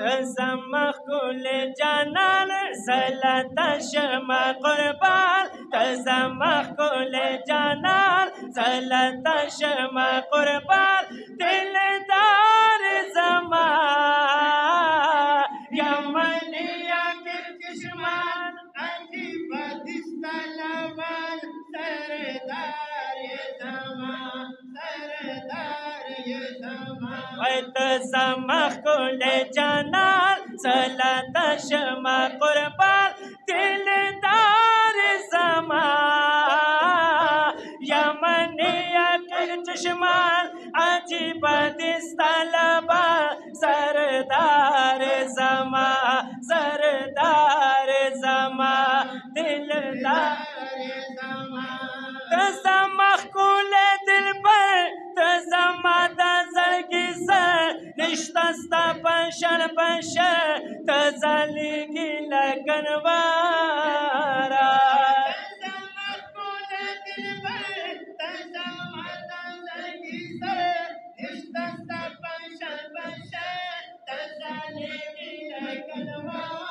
تزمخ كل جنان زلت شمع قربان تزمخ كل جنان زلت شمع قربان دل دار زمان يا منيا كشمان عجيب تستلمان سردار زمان سردار زمان ويتزمخ كل جنان زلت شمع قربان دل دار زمان يا منيا كشمان عجيب تستلمان سردار زمان سردار زمان دلدار زمان تزمخ كل دلبر تزمخ تزلقي سر نشتست بشر بشر تزلقي لك انوارا تزمخ كل دلبر تزمخ تزلقي سر نشتست بشر بشر تزلقي لك انوارا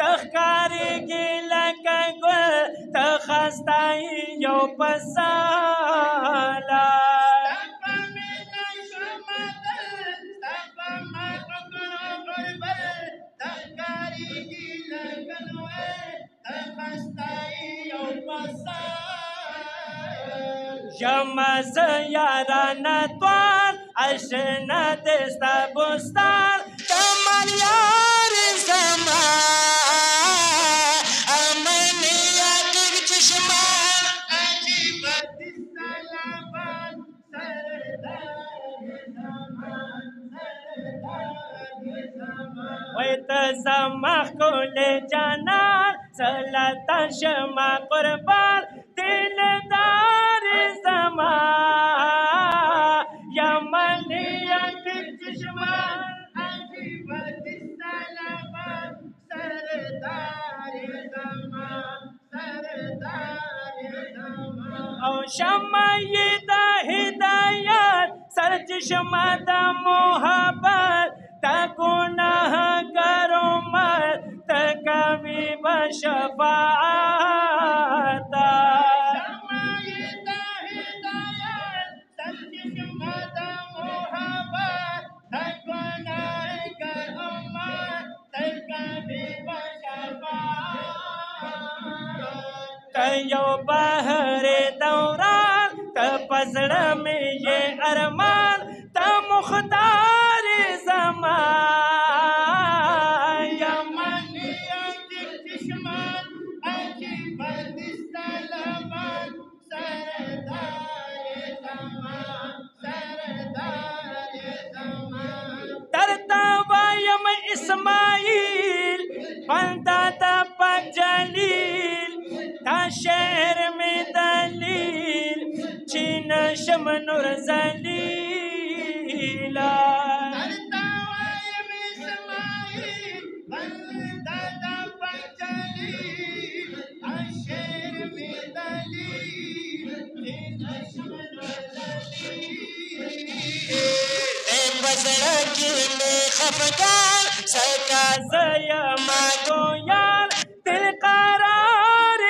تخکاری کی لکه گل تخستای یو پسالا تپا مینا شمدل تپا مکر غربل تخکاری کی لکه گل تخستای یو پسالا جمز یاران توان اشنا دستا بستان کمال یار زمان ويتزمخ كل جنان زلت شمع قربان دل دار زمان يا مليا الجشمان عجيب تستلمان سردار زمان سردار زمان او شمع دا هدايات سر چشمہ دا محبت تا گناہ کرو مت تا کبھی بشفاعتا شمع دا ہدایت سر چشمہ دا محبت تا گناہ کرو مت تا کبھی بشفاعتا تا یو بحر دوران تا پزڑ میں یہ ارمان تا مختار زمان یا منیا کی چشمان عجیب تستلمان سردار زمان سردار زمان ترتا وایم اسماعیل بندہ تا پاک جلیل تا شہر میں دلیل چین شم نور زلیلا ترتا وایم اسماعیل بندہ تا پاک جلیل تا شہر میں دلیل چین شم نور زلیل بزرگی میں خفگان سکا زیما گویان دل قرار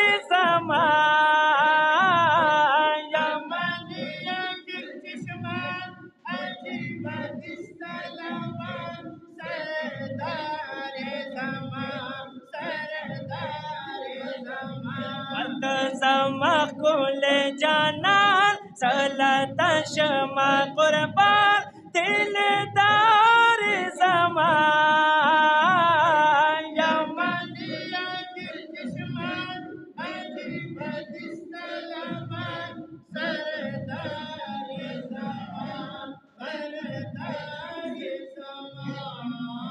زمان یا منیا کی چشمان عجیب تستلمان سردار زمان سردار زمان وتزمخ كل جنان زلت شمع قربان دل دار زمان یا منیا کی چشمان عجیب تستلمان سردار زمان سردار زمان